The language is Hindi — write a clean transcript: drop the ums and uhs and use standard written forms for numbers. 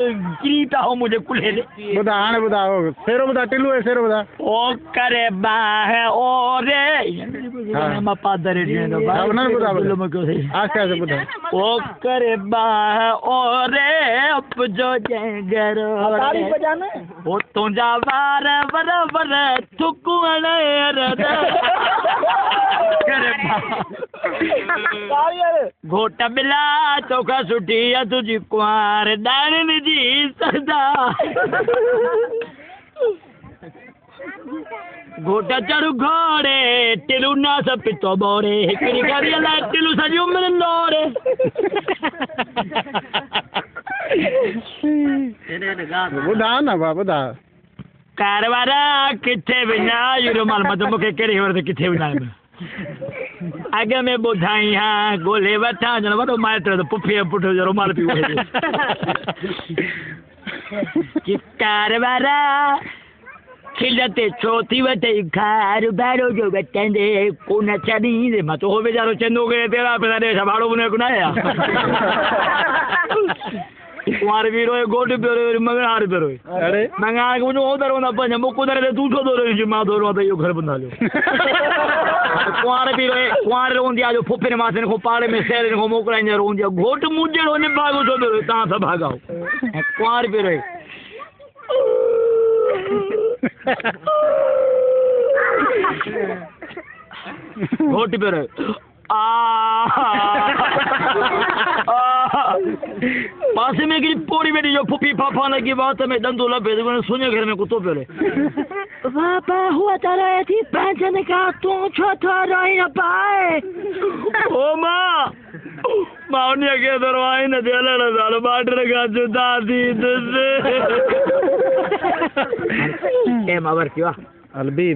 कीता हो मुझे कुले दे बुधा आने बुधा हो शेरो बुधा टिल्लू है शेरो बुधा ओ करे बाह ओरे मा पादरे ने तो हाँ उन्हें बुधा बोलो मैं क्यों से आस्ते आस्ते बुधा ओ करे बाह ओरे अप जो जंगर ताली बजाना ओ तुझा वार बराबर थुकुण करे घोट बिला चौका सुठी तुझी कुआर डाणन जी सदा घोट चढ़ घोड़े टिलू ना सब पितो बोरे हिकड़ी गाड़ी ला टिलू सजू में नोरे बुधा ना बा बुधा कारवारा किथे बिना यूरो माल मत मुके केड़ी और किथे बिना आगे में बुधाई हाँ गोले वठा जन वडो माइट तो पुफी पुठो जो रुमाल पी वहे कि कारवारा खिलते छोटी वटे खार बारो जो बटंदे कोना चनी दे मत हो बेचारो चंदो के तेरा पे दे सभाड़ो बने कुनाया कुमार वीरो गोट पेरो मंगणार पेरो अरे मंगा को जो उधर ना पंज मुको दर तू तो दो रे मा दो तो यो घर बना लो कुमार रोंदिया जो फुफे मासे को पाड़े में शेर को मोकला ने रोंदिया घोट मुजड़ो ने भागो तो दो ता सब भागाओ कुमार पेरो घोट पेरो पासे में की पोड़ी बेटी जो फुफी पापा ने की बात में दंदो लबे तो सुने घर में कुत्तो पेले बाबा हुआ तारा थी पहचान का तू छोटा रही ना पाए ओ माँ उन्हें के दरवाजे न देला ना साल बाटर का जुदा दी तुझे ए मावर क्यों अलबी